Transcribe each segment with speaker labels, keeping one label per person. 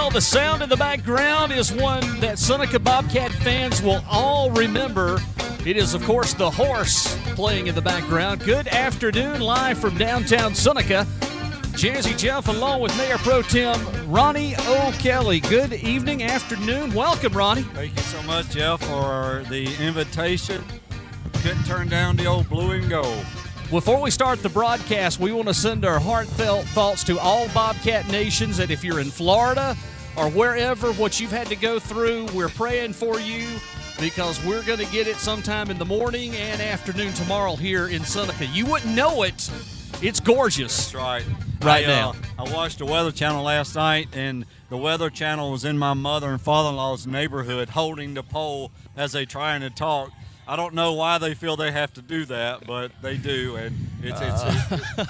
Speaker 1: Well, the sound in the background is one that Seneca Bobcat fans will all remember. It is, of course, the horse playing in the background. Good afternoon, live from downtown Seneca. Jazzy Jeff along with Mayor Pro Tem Ronnie O'Kelly. Good evening, afternoon. Welcome, Ronnie.
Speaker 2: Thank you so much, Jeff, for the invitation. Couldn't turn down the old blue and gold.
Speaker 1: Before we start the broadcast, we want to send our heartfelt thoughts to all Bobcat nations that if you're in Florida or wherever, what you've had to go through, we're praying for you because we're going to get it sometime in the morning and afternoon tomorrow here in Seneca. You wouldn't know it. It's gorgeous.
Speaker 2: That's right.
Speaker 1: Now.
Speaker 2: I watched the Weather Channel last night, and the Weather Channel was in my mother and father-in-law's neighborhood holding the pole as they trying to talk. I don't know why they feel they have to do that, but they do, and it's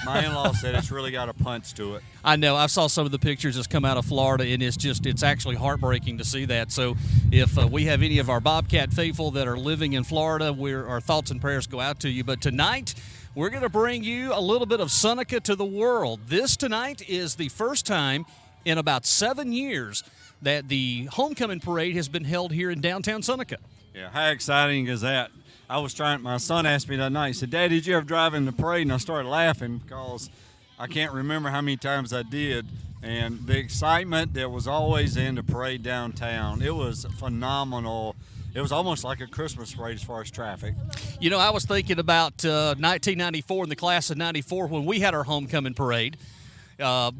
Speaker 2: my in-law said it's really got a punch to it.
Speaker 1: I know. I saw some of the pictures that's come out of Florida, and it's actually heartbreaking to see that. So if we have any of our Bobcat faithful that are living in Florida, our thoughts and prayers go out to you. But tonight, we're going to bring you a little bit of Seneca to the world. This tonight is the first time in about 7 years that the homecoming parade has been held here in downtown Seneca.
Speaker 2: Yeah, how exciting is that? My son asked me that night, he said, "Dad, did you ever drive in the parade?" And I started laughing because I can't remember how many times I did. And the excitement that was always in the parade downtown, it was phenomenal. It was almost like a Christmas parade as far as traffic.
Speaker 1: You know, I was thinking about 1994 and the class of 94 when we had our homecoming parade.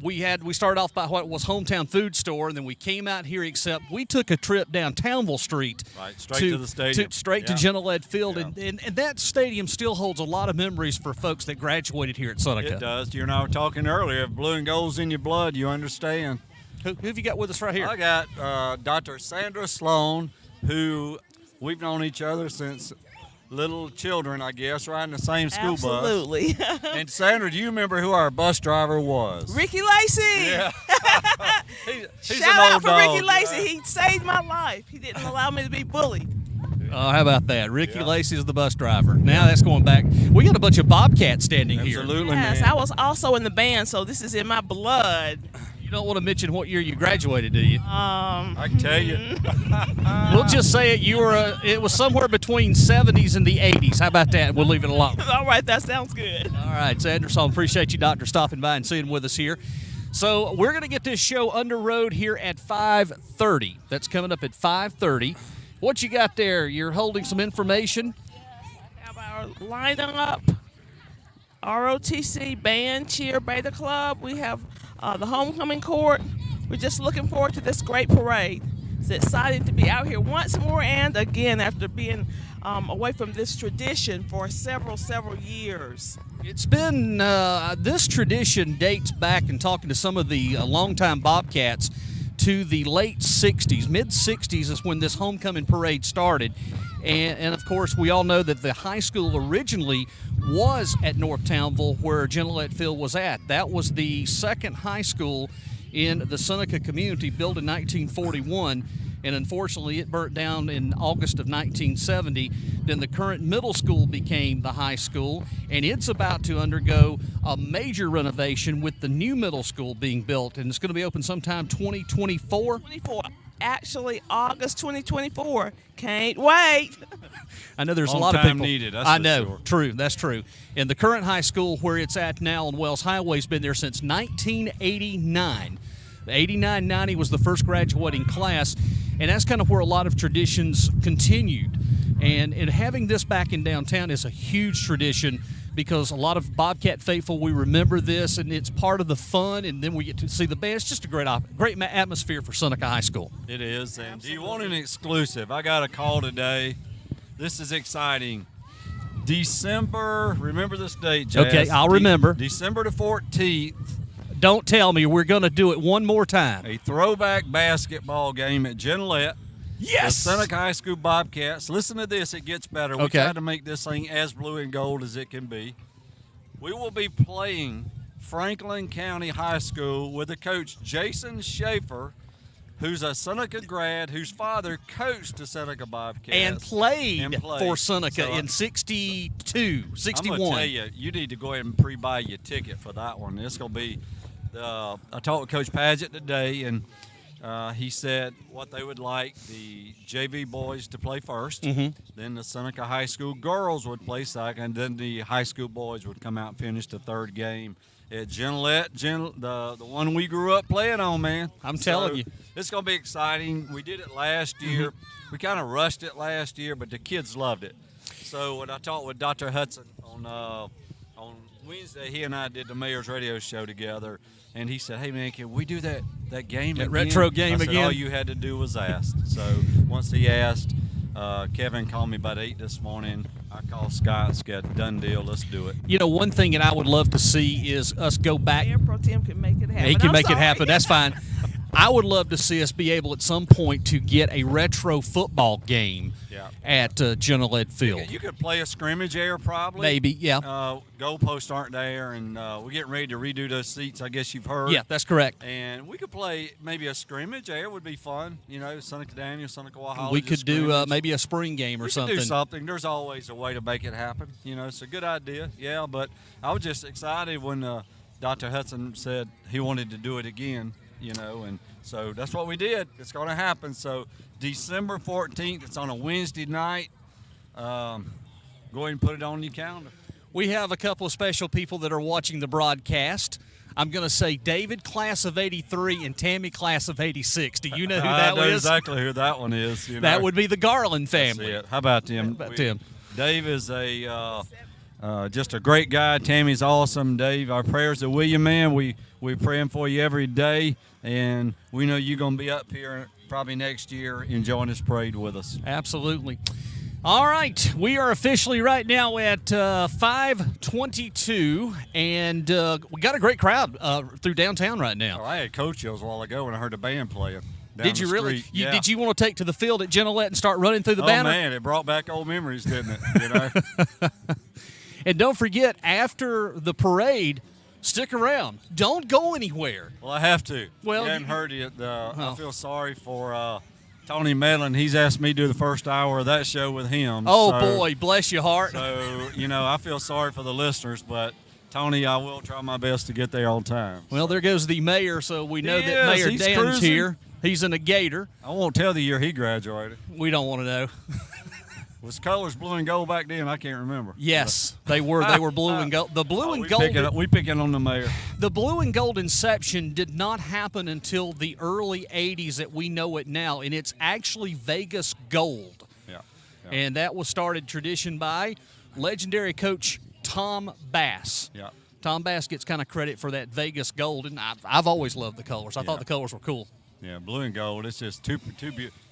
Speaker 1: We started off by what was Hometown Food Store, and then we came out here, except we took a trip down Townville Street.
Speaker 2: Right, straight to the stadium.
Speaker 1: To Gillette Field, yeah. and that stadium still holds a lot of memories for folks that graduated here at Seneca.
Speaker 2: It does. You and I were talking earlier, if blue and gold's in your blood, you understand.
Speaker 1: Who have you got with us right here?
Speaker 2: I got Dr. Sandra Sloan, who we've known each other since little children, I guess, riding the same school bus.
Speaker 3: Absolutely.
Speaker 2: And Sandra, do you remember who our bus driver was?
Speaker 3: Ricky Lacey.
Speaker 2: Yeah. he's
Speaker 3: Shout
Speaker 2: an
Speaker 3: out
Speaker 2: old
Speaker 3: for
Speaker 2: dog.
Speaker 3: Ricky Lacey. He saved my life. He didn't allow me to be bullied.
Speaker 1: Oh, how about that? Ricky Lacey is the bus driver. Now that's going back. We got a bunch of Bobcats standing here.
Speaker 2: Absolutely,
Speaker 3: Yes,
Speaker 2: man.
Speaker 3: I was also in the band, so this is in my blood.
Speaker 1: You don't want to mention what year you graduated, do you?
Speaker 2: I can tell you.
Speaker 1: We'll just say it was somewhere between 70s and the 80s. How about that? We'll leave it alone.
Speaker 3: All right, that sounds good.
Speaker 1: All right, Sandra, so appreciate you, Doctor, stopping by and sitting with us here. So we're going to get this show under road here at 5:30. That's coming up at 5:30. What you got there? You're holding some information.
Speaker 3: We have our lineup, ROTC Band Cheer Beta Club. We have the homecoming court. We're just looking forward to this great parade. It's exciting to be out here once more and again after being away from this tradition for several years.
Speaker 1: It's been, this tradition dates back, and talking to some of the longtime Bobcats, to the late 60s. Mid-60s is when this homecoming parade started. And of course, we all know that the high school originally was at North Townville, where Gillette Field was at. That was the second high school in the Seneca community, built in 1941. And unfortunately, it burnt down in August of 1970. Then the current middle school became the high school, and it's about to undergo a major renovation with the new middle school being built, and it's going to be open sometime 2024.
Speaker 3: Actually, August 2024. Can't wait.
Speaker 1: I know there's a
Speaker 2: Long
Speaker 1: lot of
Speaker 2: time
Speaker 1: people.
Speaker 2: needed, that's
Speaker 1: I
Speaker 2: for
Speaker 1: know,
Speaker 2: sure.
Speaker 1: True, that's true. And the current high school where it's at now on Wells Highway has been there since 1989. The 89-90 was the first graduating class, and that's kind of where a lot of traditions continued. And having this back in downtown is a huge tradition because a lot of Bobcat faithful, we remember this, and it's part of the fun, and then we get to see the band. It's just a great atmosphere for Seneca High School.
Speaker 2: It is. And do you want an exclusive? I got a call today. This is exciting. December, remember this date, Jazz?
Speaker 1: Okay, I'll remember.
Speaker 2: December the 14th.
Speaker 1: Don't tell me. We're going to do it one more time.
Speaker 2: A throwback basketball game at Gillette.
Speaker 1: Yes!
Speaker 2: The Seneca High School Bobcats. Listen to this. It gets better. We
Speaker 1: Okay.
Speaker 2: try to make this thing as blue and gold as it can be. We will be playing Franklin County High School with the coach Jason Schaefer, who's a Seneca grad, whose father coached the Seneca Bobcats.
Speaker 1: And played for Seneca
Speaker 2: So,
Speaker 1: in 62, 61.
Speaker 2: I'm going to tell you, you need to go ahead and pre-buy your ticket for that one. It's going to be, I talked with Coach Padgett today, and he said what they would like the JV boys to play first, then the Seneca High School girls would play second, then the high school boys would come out and finish the third game at Gillette, the one we grew up playing on, man.
Speaker 1: I'm telling you.
Speaker 2: It's going to be exciting. We did it last year. We kind of rushed it last year, but the kids loved it. So when I talked with Dr. Hudson on Wednesday, he and I did the Mayor's radio show together, and he said, hey, man, can we do that game
Speaker 1: that
Speaker 2: again?
Speaker 1: retro game
Speaker 2: I said,
Speaker 1: again?
Speaker 2: all you had to do was ask. So once he asked, Kevin called me about 8 this morning. I called Scott, said, done deal, let's do it.
Speaker 1: You know, one thing that I would love to see is us go back.
Speaker 3: Mayor Pro Tem can make it happen.
Speaker 1: He can
Speaker 3: I'm
Speaker 1: make it
Speaker 3: sorry.
Speaker 1: happen. That's fine. I would love to see us be able at some point to get a retro football game at Gillette Field.
Speaker 2: You could play a scrimmage there probably.
Speaker 1: Maybe, yeah.
Speaker 2: Goalposts aren't there, and we're getting ready to redo those seats, I guess you've heard.
Speaker 1: Yeah, that's correct.
Speaker 2: And we could play maybe a scrimmage there would be fun. You know, Seneca Daniel, Seneca Wahala.
Speaker 1: We could do maybe a spring game or something.
Speaker 2: Do something. There's always a way to make it happen. You know, it's a good idea. Yeah, but I was just excited when Dr. Hudson said he wanted to do it again, you know, and so that's what we did. It's going to happen. So December 14th, it's on a Wednesday night. Go ahead and put it on your calendar.
Speaker 1: We have a couple of special people that are watching the broadcast. I'm going to say David, class of 83, and Tammy, class of 86. Do you know who that
Speaker 2: I know
Speaker 1: is?
Speaker 2: exactly who that one is. You know.
Speaker 1: That would be the Garland family.
Speaker 2: That's it. How about Tim?
Speaker 1: Tim?
Speaker 2: Dave is just a great guy. Tammy's awesome. Dave, our prayers are with you, man. We're praying for you every day, and we know you're going to be up here probably next year enjoying this parade with us.
Speaker 1: Absolutely. All right, we are officially right now at 5:22, and we got a great crowd through downtown right now.
Speaker 2: Oh, I had coach chills a while ago when I heard the band playing.
Speaker 1: Did you really?
Speaker 2: Yeah.
Speaker 1: Did you want to take to the field at Gillette and start running through the banner?
Speaker 2: Oh, man, it brought back old memories, didn't it? You know.
Speaker 1: And don't forget, after the parade, stick around. Don't go anywhere.
Speaker 2: Well, I have to.
Speaker 1: Well,
Speaker 2: you hadn't heard it. I feel sorry for Tony Medlin. He's asked me to do the first hour of that show with him.
Speaker 1: Oh, boy, bless your heart.
Speaker 2: So, you know, I feel sorry for the listeners, but Tony, I will try my best to get there on time.
Speaker 1: Well, there goes the mayor, so we know that Mayor
Speaker 2: he's
Speaker 1: Dan's
Speaker 2: cruising.
Speaker 1: here. He's in a Gator.
Speaker 2: I won't tell the year he graduated.
Speaker 1: We don't want to know.
Speaker 2: Was colors blue and gold back then? I can't remember.
Speaker 1: Yes, they were. They were blue and gold. The blue and gold.
Speaker 2: We picking on the mayor.
Speaker 1: The blue and gold inception did not happen until the early '80s that we know it now, and it's actually Vegas gold.
Speaker 2: Yeah.
Speaker 1: And that was started tradition by legendary coach Tom Bass.
Speaker 2: Yeah.
Speaker 1: Tom Bass gets kind of credit for that Vegas gold, and I've always loved the colors. I thought the colors were cool.
Speaker 2: Yeah, blue and gold. It's just two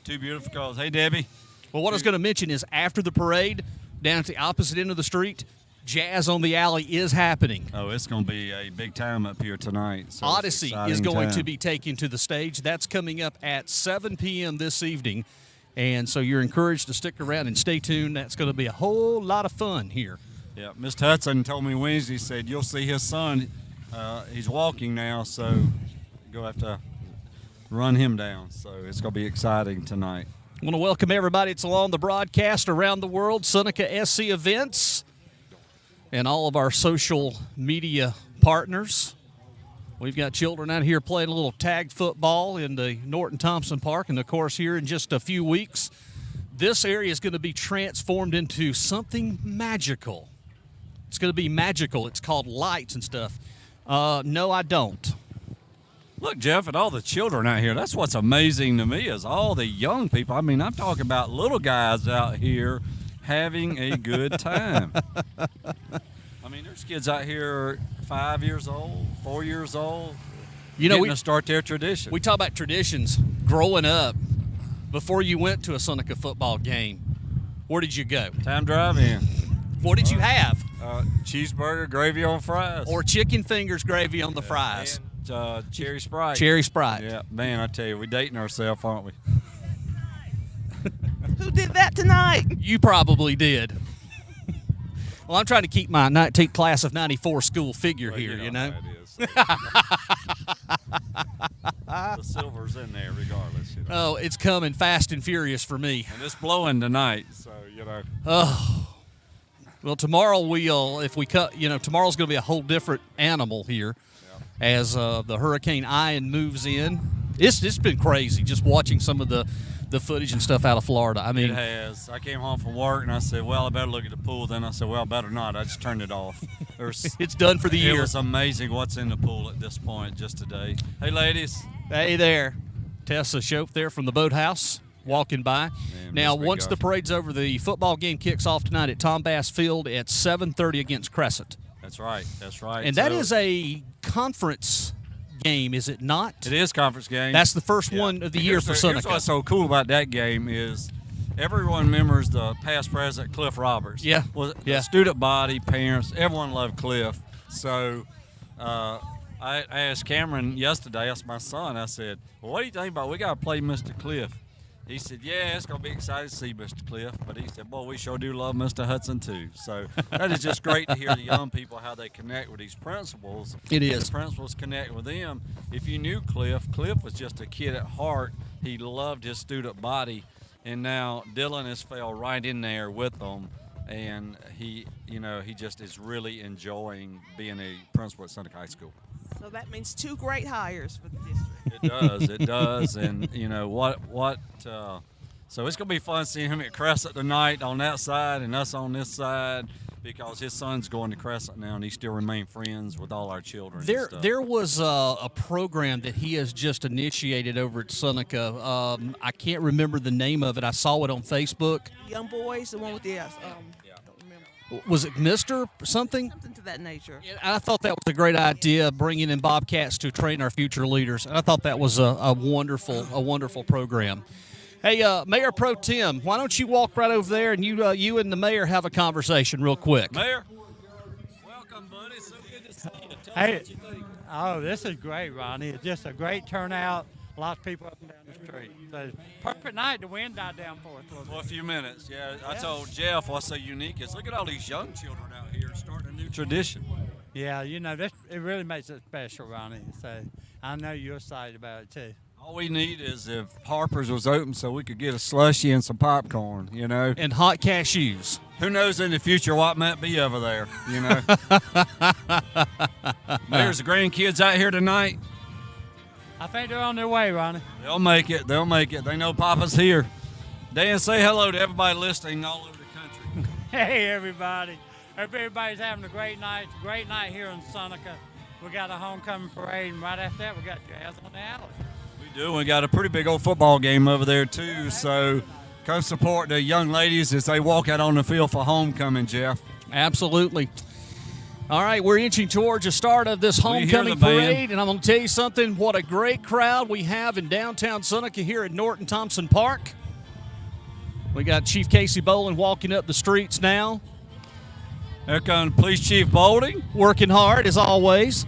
Speaker 2: beautiful colors. Hey, Debbie.
Speaker 1: Well, what I was going to mention is after the parade, down at the opposite end of the street, Jazz on the Alley is happening.
Speaker 2: Oh, it's going to be a big time up here tonight. So
Speaker 1: Odyssey is going to be taken to the stage. That's coming up at 7 p.m. this evening. And so you're encouraged to stick around and stay tuned. That's going to be a whole lot of fun here.
Speaker 2: Yeah, Mr. Hudson told me Wednesday, he said, you'll see his son. He's walking now, so you'll have to run him down. So it's going to be exciting tonight.
Speaker 1: I want to welcome everybody that's along the broadcast around the world, Seneca SC Events, and all of our social media partners. We've got children out here playing a little tag football in the Norton Thompson Park, and, of course, here in just a few weeks, this area is going to be transformed into something magical. It's going to be magical. It's called lights and stuff. No, I don't.
Speaker 2: Look, Jeff, at all the children out here, that's what's amazing to me is all the young people. I mean, I'm talking about little guys out here having a good time. I mean, there's kids out here 5 years old, 4 years old,
Speaker 1: you know,
Speaker 2: getting to start their tradition.
Speaker 1: We talk about traditions. Growing up, before you went to a Seneca football game, where did you go?
Speaker 2: Time drive-in.
Speaker 1: What did you have?
Speaker 2: Cheeseburger, gravy on fries.
Speaker 1: Or chicken fingers, gravy on the fries.
Speaker 2: And, cherry Sprite.
Speaker 1: Cherry Sprite.
Speaker 2: Yeah, man, I tell you, we're dating ourselves, aren't we?
Speaker 3: Who did that tonight?
Speaker 1: You probably did. Well, I'm trying to keep my class of 94 school figure
Speaker 2: Well,
Speaker 1: here, you know.
Speaker 2: The silver's in there regardless. You know.
Speaker 1: Oh, it's coming fast and furious for me.
Speaker 2: And it's blowing tonight, so, you know.
Speaker 1: Oh. Well, tomorrow tomorrow's going to be a whole different animal here as the Hurricane Ian moves in. It's been crazy just watching some of the footage and stuff out of Florida. I mean,
Speaker 2: It has. I came home from work and I said, well, I better look at the pool. Then I said, well, I better not. I just turned it off.
Speaker 1: it's done for the
Speaker 2: It
Speaker 1: year.
Speaker 2: was amazing what's in the pool at this point just today. Hey, ladies.
Speaker 1: Hey there, Tessa Shope there from the boathouse walking by.
Speaker 2: Man,
Speaker 1: Now,
Speaker 2: Miss Big
Speaker 1: once the
Speaker 2: Guy.
Speaker 1: parade's over, the football game kicks off tonight at Tom Bass Field at 7:30 against Crescent.
Speaker 2: That's right. That's right.
Speaker 1: And that is a conference game, is it not?
Speaker 2: It is conference game.
Speaker 1: That's the first one of the year for
Speaker 2: Here's
Speaker 1: Seneca.
Speaker 2: what's so cool about that game is everyone remembers the past president Cliff Roberts.
Speaker 1: Yeah.
Speaker 2: Well,
Speaker 1: Yeah.
Speaker 2: the student body, parents, everyone loved Cliff. So I asked Cameron yesterday, I asked my son, I said, well, what do you think about we got to play Mr. Cliff? He said, yeah, it's going to be exciting to see Mr. Cliff. But he said, boy, we sure do love Mr. Hudson, too. So that is just great to hear the young people, how they connect with these principals.
Speaker 1: It is.
Speaker 2: The principals connect with them. If you knew Cliff, Cliff was just a kid at heart. He loved his student body. And now Dylan has fell right in there with them. And he just is really enjoying being a principal at Seneca High School.
Speaker 3: So that means 2 great hires for the district.
Speaker 2: It does, and you know what? So it's gonna be fun seeing him at Crescent tonight on that side, and us on this side, because his son's going to Crescent now, and he still remain friends with all our children.
Speaker 1: There was a program that he has just initiated over at Seneca. I can't remember the name of it. I saw it on Facebook.
Speaker 3: Young boys, the one with the don't remember.
Speaker 1: Was it Mr. something?
Speaker 3: Something to that nature.
Speaker 1: I thought that was a great idea, bringing in Bobcats to train our future leaders. I thought that was a wonderful program. Hey, Mayor Pro Tem, why don't you walk right over there and you and the mayor have a conversation real quick?
Speaker 2: Mayor, welcome, buddy. So good to see you. Tell
Speaker 4: Hey,
Speaker 2: us what you think.
Speaker 4: oh, this is great, Ronnie. It's just a great turnout. Lots of people up and down the street. So perfect night. The wind died down for us.
Speaker 2: For a few minutes, yeah. I told Jeff what's so unique is look at all these young children out here starting a new tradition.
Speaker 4: Yeah, you know, it really makes it special, Ronnie. So I know you're excited about it too.
Speaker 2: All we need is if Harper's was open so we could get a slushie and some popcorn, you know.
Speaker 1: And hot cashews.
Speaker 2: Who knows in the future what might be over there, you know. There's the grandkids out here tonight.
Speaker 4: I think they're on their way, Ronnie.
Speaker 2: They'll make it. They'll make it. They know Papa's here. Dan, say hello to everybody listening all over the country.
Speaker 4: Hey, everybody. Hope everybody's having a great night. Great night here in Seneca. We got a homecoming parade, and right after that, we got Jazz on the alley.
Speaker 2: We do. We got a pretty big old football game over there, too. So come support the young ladies as they walk out on the field for homecoming, Jeff.
Speaker 1: Absolutely. All right, we're inching towards the start of this
Speaker 2: hear
Speaker 1: homecoming
Speaker 2: the band.
Speaker 1: parade, and I'm going to tell you something. What a great crowd we have in downtown Seneca here at Norton Thompson Park. We got Chief Casey Bolin walking up the streets now,
Speaker 2: There comes Police Chief Bolding.
Speaker 1: working hard as always.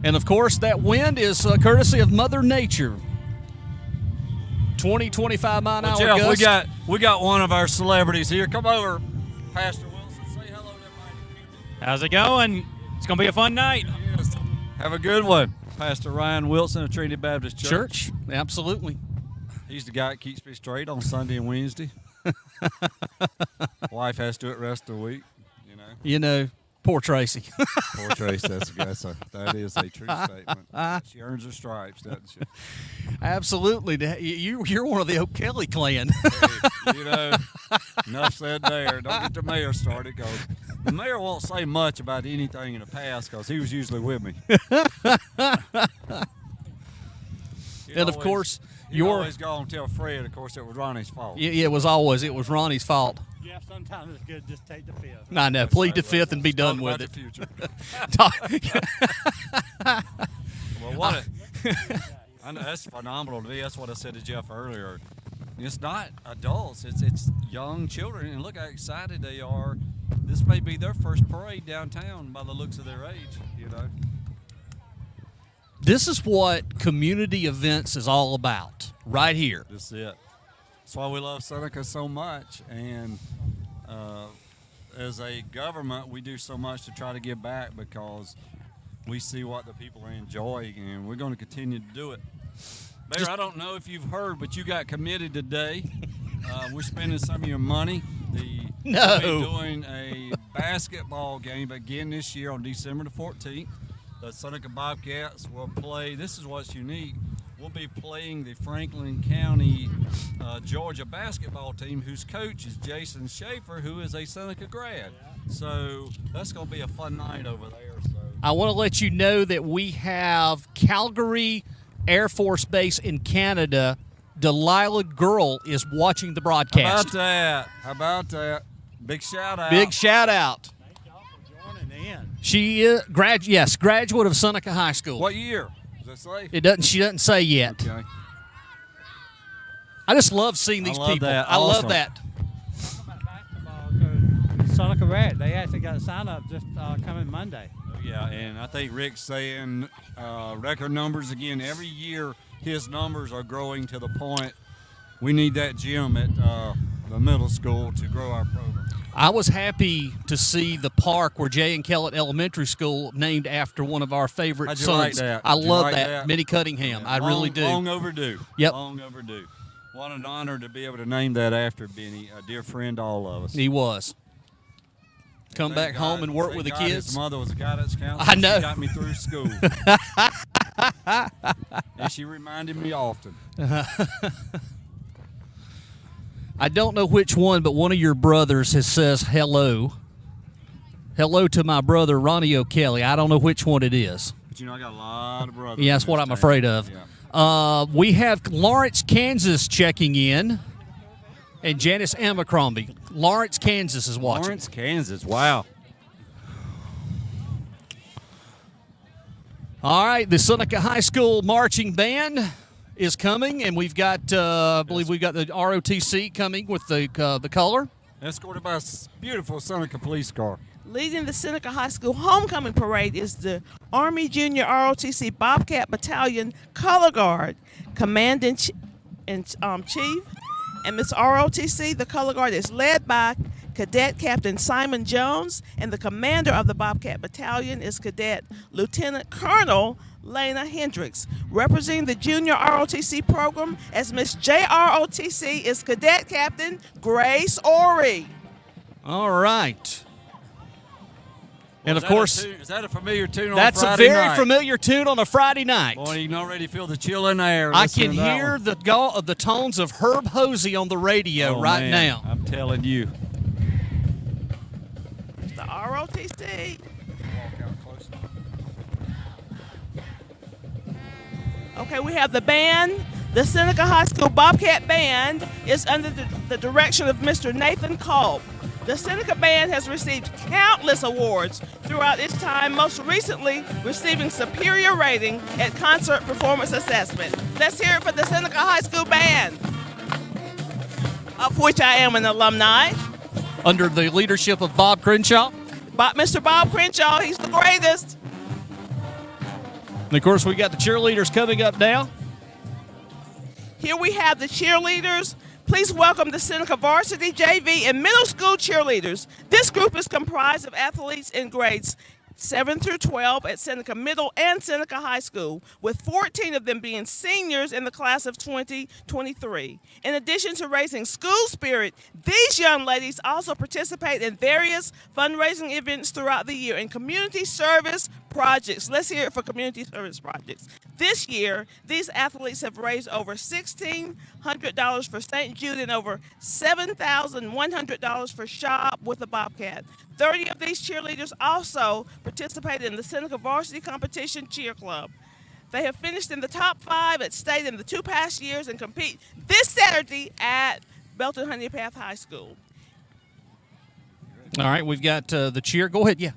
Speaker 1: And of course, that wind is courtesy of Mother Nature. 20, 25 mile an
Speaker 2: Well,
Speaker 1: hour
Speaker 2: Jeff,
Speaker 1: gusts.
Speaker 2: we got one of our celebrities here. Come over, Pastor Wilson. Say hello to everybody.
Speaker 5: How's it going? It's going to be a fun night.
Speaker 2: Yes. Have a good one. Pastor Ryan Wilson of Trinity Baptist Church.
Speaker 1: Absolutely.
Speaker 2: He's the guy that keeps me straight on Sunday and Wednesday. Wife has to do it rest of the week, you know.
Speaker 1: You know, poor Tracy.
Speaker 2: Poor Trace, that is a true statement. She earns her stripes, doesn't she?
Speaker 1: Absolutely. You're one of the O'Kelly clan.
Speaker 2: Hey, you know, enough said there. Don't get the mayor started, because the mayor won't say much about anything in the past because he was usually with me.
Speaker 1: And of course,
Speaker 2: you always go and tell Fred, of course, it was Ronnie's fault.
Speaker 1: Yeah, it was Ronnie's fault.
Speaker 4: Yeah, sometimes it's good to just take the fifth.
Speaker 1: I know. Plead the fifth and be done
Speaker 2: Talk
Speaker 1: with
Speaker 2: about
Speaker 1: it.
Speaker 2: the future. Well, what? I know that's phenomenal to me. That's what I said to Jeff earlier. It's not adults; it's young children, and look how excited they are. This may be their first parade downtown by the looks of their age. You know.
Speaker 1: This is what community events is all about, right here.
Speaker 2: That's it. That's why we love Seneca so much, and as a government, we do so much to try to give back because we see what the people are enjoying, and we're going to continue to do it. Mayor, I don't know if you've heard, but you got committed today. We're spending some of your money.
Speaker 1: No.
Speaker 2: We're doing a basketball game again this year on December the 14th. the Seneca Bobcats will play. This is what's unique. We'll be playing the Franklin County, Georgia basketball team, whose coach is Jason Schaefer, who is a Seneca grad. So that's going to be a fun night over there. So
Speaker 1: I want to let you know that we have Calgary Air Force Base in Canada. Delilah Girl is watching the broadcast.
Speaker 2: How about that? Big shout out.
Speaker 1: Big shout out.
Speaker 4: Thank y'all for joining in.
Speaker 1: She is graduate of Seneca High School.
Speaker 2: What year? Does it say?
Speaker 1: It doesn't. She doesn't say yet.
Speaker 2: Okay.
Speaker 1: I just love seeing these
Speaker 2: love
Speaker 1: people.
Speaker 2: that.
Speaker 1: I love
Speaker 2: Awesome.
Speaker 1: that.
Speaker 4: Talk about basketball, 'cause Seneca Red, they actually got a sign up just coming Monday.
Speaker 2: Yeah, and I think Rick's saying record numbers again. Every year his numbers are growing to the point we need that gym at the middle school to grow our program.
Speaker 1: I was happy to see the park where Jay and Kellett Elementary School named after one of our favorite
Speaker 2: How'd you
Speaker 1: sons.
Speaker 2: like that?
Speaker 1: I
Speaker 2: Did you
Speaker 1: love
Speaker 2: like
Speaker 1: that.
Speaker 2: that?
Speaker 1: Minnie Cunningham. I really do.
Speaker 2: Long overdue.
Speaker 1: Yep.
Speaker 2: Long overdue. What an honor to be able to name that after Benny, a dear friend to all of us.
Speaker 1: He was. Come
Speaker 2: Thank
Speaker 1: back home
Speaker 2: God-
Speaker 1: and work
Speaker 2: thank
Speaker 1: with the
Speaker 2: God
Speaker 1: kids.
Speaker 2: His mother was a guidance counselor.
Speaker 1: I know.
Speaker 2: She got me through school. And she reminded me often.
Speaker 1: I don't know which one, but one of your brothers says hello. Hello to my brother, Ronnie O'Kelly. I don't know which one it is.
Speaker 2: But you know, I got a lot of brothers.
Speaker 1: Yeah, that's
Speaker 2: in
Speaker 1: what
Speaker 2: this
Speaker 1: I'm
Speaker 2: town.
Speaker 1: afraid of.
Speaker 2: Yeah.
Speaker 1: We have Lawrence, Kansas checking in, and Janice Abercrombie. Lawrence, Kansas is watching.
Speaker 2: Lawrence, Kansas. Wow.
Speaker 1: All right, the Seneca High School marching band is coming, and we've got, I believe we've got the ROTC coming with the color.
Speaker 2: Escorted by a beautiful Seneca police car.
Speaker 3: Leading the Seneca High School homecoming parade is the Army Junior ROTC Bobcat Battalion Color Guard Commandant in Chief. And Miss ROTC, the Color Guard, is led by Cadet Captain Simon Jones, and the commander of the Bobcat Battalion is Cadet Lieutenant Colonel Lena Hendricks. Representing the Junior ROTC program as Miss JROTC is Cadet Captain Grace Ory.
Speaker 1: All right. And,
Speaker 2: Is
Speaker 1: of
Speaker 2: that
Speaker 1: course,
Speaker 2: is that a familiar tune on
Speaker 1: that's a
Speaker 2: Friday
Speaker 1: very
Speaker 2: night?
Speaker 1: familiar tune on a Friday night.
Speaker 2: Boy, you can already feel the chill in the air.
Speaker 1: I
Speaker 2: listening
Speaker 1: can
Speaker 2: to that
Speaker 1: hear
Speaker 2: one.
Speaker 1: the tones of Herb Hosey on the radio
Speaker 2: Oh,
Speaker 1: right
Speaker 2: man,
Speaker 1: now.
Speaker 2: I'm telling you.
Speaker 3: The ROTC. Okay, we have the band. The Seneca High School Bobcat Band is under the direction of Mr. Nathan Culp. The Seneca Band has received countless awards throughout its time, most recently receiving superior rating at Concert Performance Assessment. Let's hear it for the Seneca High School Band, of which I am an alumni.
Speaker 1: Under the leadership of Bob Crenshaw.
Speaker 3: Mr. Bob Crenshaw, he's the greatest.
Speaker 1: And, of course, we got the cheerleaders coming up now.
Speaker 3: Here we have the cheerleaders. Please welcome the Seneca Varsity, JV, and middle school cheerleaders. This group is comprised of athletes in grades 7 through 12 at Seneca Middle and Seneca High School, with 14 of them being seniors in the class of 2023. In addition to raising school spirit, these young ladies also participate in various fundraising events throughout the year and community service projects. Let's hear it for community service projects. This year, these athletes have raised over $1,600 for St. Jude and over $7,100 for Shop with a Bobcat. 30 of these cheerleaders also participated in the Seneca Varsity Competition Cheer Club. They have finished in the top 5 at state in the 2 past years and compete this Saturday at Belton Honeypath High School.
Speaker 1: All right, we've got the cheer. Go ahead, yeah.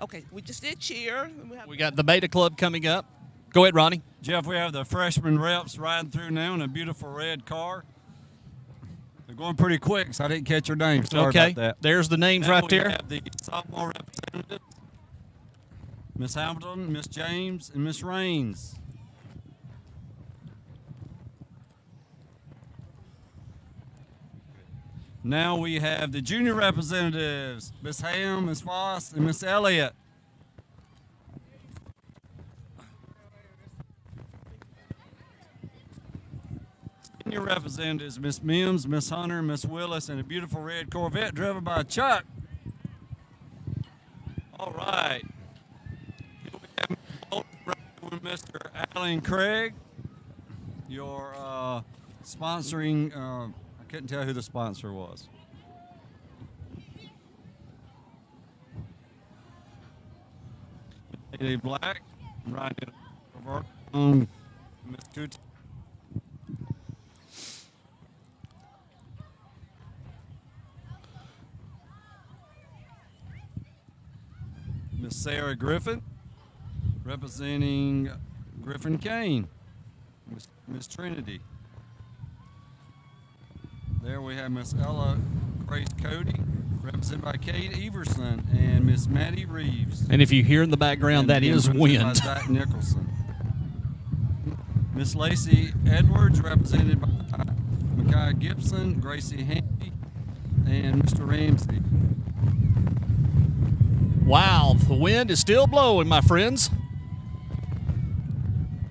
Speaker 3: Okay, we just did cheer.
Speaker 1: We got the Beta Club coming up. Go ahead, Ronnie.
Speaker 2: Jeff, we have the freshman reps riding through now in a beautiful red car. They're going pretty quick, so I didn't catch your name. Sorry
Speaker 1: Okay,
Speaker 2: about that.
Speaker 1: there's the names
Speaker 2: Now
Speaker 1: right
Speaker 2: we
Speaker 1: there.
Speaker 2: have the sophomore representative, Miss Hamilton, Miss James, and Miss Raines. Now we have the junior representatives, Miss Ham, Miss Voss, and Miss Elliott. Senior representatives, Miss Mims, Miss Hunter, Miss Willis, and a beautiful red Corvette driven by Chuck. All right. with Mr. Alan Craig, your sponsoring. I couldn't tell who the sponsor was. Eddie Black, right on Miss Coots. Miss Sarah Griffin, representing Griffin Kane. Miss Trinity. There we have Miss Ella Grace Cody, represented by Kate Everson, and Miss Maddie Reeves.
Speaker 1: And if you hear in the background, that is wind.
Speaker 2: Zach Nicholson. Miss Lacey Edwards, represented by Micaiah Gibson, Gracie Handy, and Mr. Ramsey.
Speaker 1: Wow, the wind is still blowing, my friends.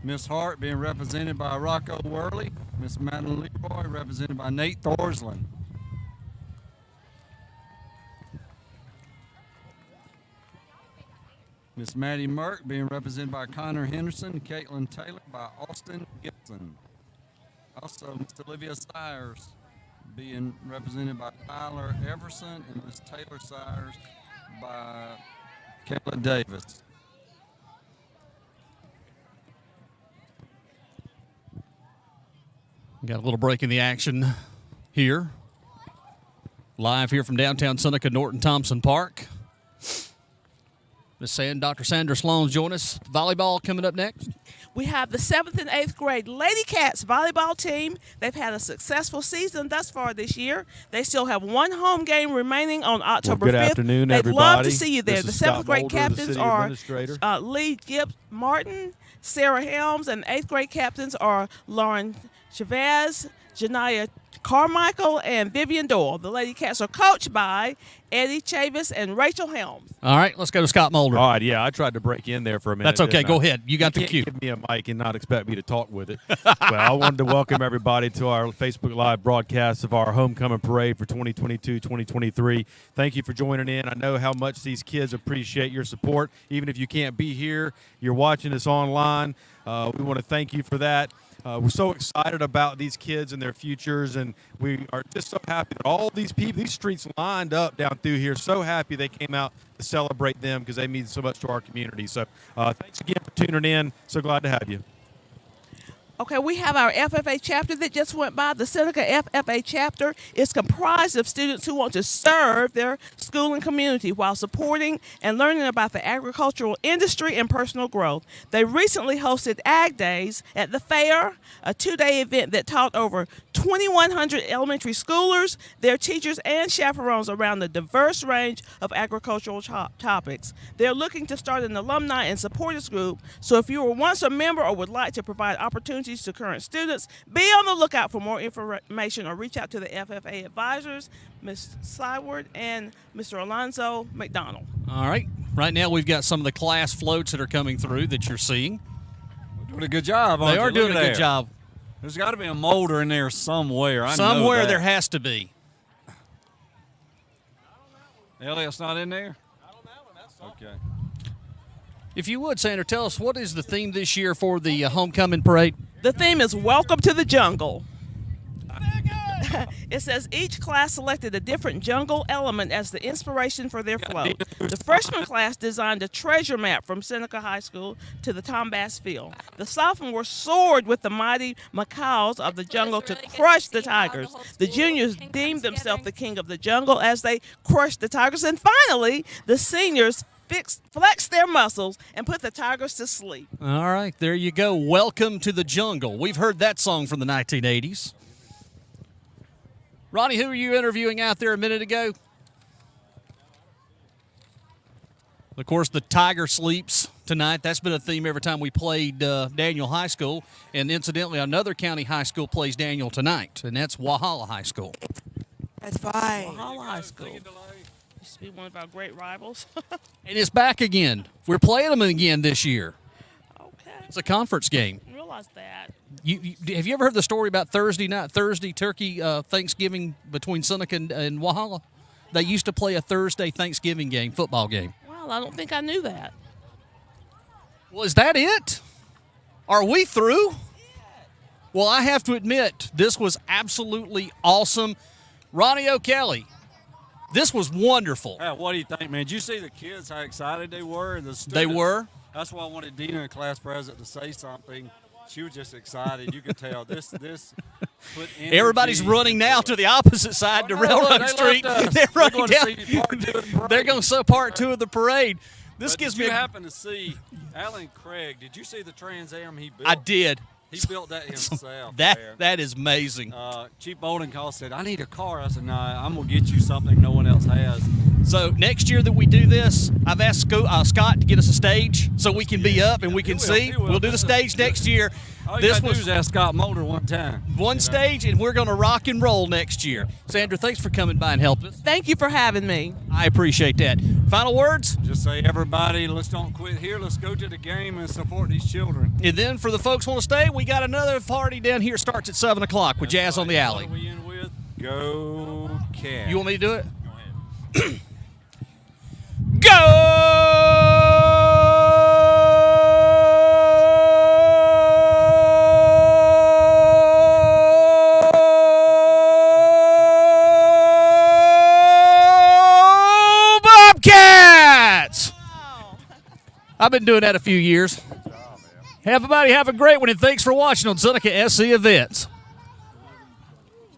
Speaker 2: Miss Hart being represented by Rocco Worley. Miss Madeline Leroy represented by Nate Thorsland. Miss Maddie Merck being represented by Connor Henderson. Caitlin Taylor by Austin Gibson. Also, Miss Olivia Sires being represented by Tyler Everson, and Miss Taylor Sires by Kayla Davis.
Speaker 1: Got a little break in the action here. Live here from downtown Seneca, Norton Thompson Park. Dr. Sandra Sloan's join us. Volleyball coming up next.
Speaker 3: We have the 7th and 8th grade Lady Cats volleyball team. They've had a successful season thus far this year. They still have one home game remaining on October 5th.
Speaker 6: Good afternoon,
Speaker 3: They'd
Speaker 6: everybody.
Speaker 3: love to see you there.
Speaker 6: This
Speaker 3: The
Speaker 6: is
Speaker 3: 7th
Speaker 6: Scott
Speaker 3: grade
Speaker 6: Moulder, the
Speaker 3: captains
Speaker 6: city
Speaker 3: are
Speaker 6: administrator.
Speaker 3: Lee Gibbs Martin, Sarah Helms, and 8th grade captains are Lauren Chavez, Janaya Carmichael, and Vivian Doyle. The Lady Cats are coached by Eddie Chavis and Rachel Helms.
Speaker 1: All right, let's go to Scott Moulder.
Speaker 6: All right, yeah, I tried to break in there for a minute.
Speaker 1: That's okay.
Speaker 6: didn't I?
Speaker 1: Go ahead. You got the
Speaker 6: can't
Speaker 1: cue.
Speaker 6: Give me a mic and not expect me to talk with it. Well, I wanted to welcome everybody to our Facebook Live broadcast of our homecoming parade for 2022-2023. Thank you for joining in. I know how much these kids appreciate your support. Even if you can't be here, you're watching us online. We want to thank you for that. We're so excited about these kids and their futures, and we are just so happy that all these people, these streets lined up down through here, so happy they came out to celebrate them because they mean so much to our community. So thanks again for tuning in. So glad to have you.
Speaker 3: Okay, we have our FFA chapter that just went by. The Seneca FFA chapter is comprised of students who want to serve their school and community while supporting and learning about the agricultural industry and personal growth. They recently hosted Ag Days at the fair, a 2-day event that taught over 2,100 elementary schoolers, their teachers, and chaperones around the diverse range of agricultural topics. They're looking to start an alumni and supporters group, so if you were once a member or would like to provide opportunities to current students, be on the lookout for more information or reach out to the FFA advisors, Ms. Syward and Mr. Alonzo McDonald.
Speaker 1: All right. Right now we've got some of the class floats that are coming through that you're seeing.
Speaker 2: We're doing a good job.
Speaker 1: They are doing a good job.
Speaker 2: There's got to be a Moulder in there somewhere. I know
Speaker 1: Somewhere
Speaker 2: that.
Speaker 1: there has to be.
Speaker 2: Elliot's not in there? Okay.
Speaker 1: If you would, Sandra, tell us, what is the theme this year for the homecoming parade?
Speaker 3: The theme is Welcome to the Jungle. It says each class selected a different jungle element as the inspiration for their float. The freshman class designed a treasure map from Seneca High School to the Tom Bass Field. The sophomores soared with the mighty macaws of the jungle to crush the tigers. The juniors deemed themselves the king of the jungle as they crushed the tigers. And finally, the seniors flexed their muscles and put the tigers to sleep.
Speaker 1: All right, there you go. Welcome to the jungle. We've heard that song from the 1980s. Ronnie, who were you interviewing out there a minute ago? Of course, the tiger sleeps tonight. That's been a theme every time we played Daniel High School. And incidentally, another county high school plays Daniel tonight, and that's Walhalla High School.
Speaker 7: That's fine.
Speaker 3: Walhalla High School used to be one of our great rivals.
Speaker 1: And it's back again. We're playing them again this year.
Speaker 3: Okay.
Speaker 1: It's a conference game.
Speaker 3: I realized that.
Speaker 1: Have you ever heard the story about Thursday turkey Thanksgiving between Seneca and Walhalla? They used to play a Thursday Thanksgiving game, football game.
Speaker 3: Well, I don't think I knew that.
Speaker 1: Well, is that it? Are we through? Well, I have to admit, this was absolutely awesome. Ronnie O'Kelly, this was wonderful.
Speaker 2: What do you think, man? Did you see the kids, how excited they were? The students,
Speaker 1: They were.
Speaker 2: That's why I wanted Dina, the class president, to say something. She was just excited. You could tell this put energy.
Speaker 1: Everybody's running now to the opposite side to Railroad Street. They're running down. They're going to see part 2 of the parade. This
Speaker 2: But
Speaker 1: gives
Speaker 2: did
Speaker 1: me.
Speaker 2: you happen to see Alan Craig? Did you see the Trans Am he built?
Speaker 1: I did.
Speaker 2: He built that himself.
Speaker 1: That is amazing.
Speaker 2: Chief Bolden called, said, "I need a car." I said, "No, I'm gonna get you something no one else has."
Speaker 1: So next year that we do this, I've asked Scott to get us a stage so we can be up and we can see.
Speaker 2: He will.
Speaker 1: We'll do the stage next year.
Speaker 2: All
Speaker 1: This
Speaker 2: you gotta
Speaker 1: was
Speaker 2: do is ask Scott Moulder one time.
Speaker 1: one stage, and we're going to rock and roll next year. Sandra, thanks for coming by and helping us.
Speaker 3: Thank you for having me.
Speaker 1: I appreciate that. Final words?
Speaker 2: Just say, everybody, let's don't quit here. Let's go to the game and support these children.
Speaker 1: And then for the folks who want to stay, we got another party down here. Starts at 7 o'clock with Jazz on the Alley.
Speaker 2: What are we in with? Go Cats.
Speaker 1: You want me to do it?
Speaker 2: Go ahead.
Speaker 1: Go Bobcats! I've been doing that a few years. Everybody have a great one, and thanks for watching on Seneca SC Events.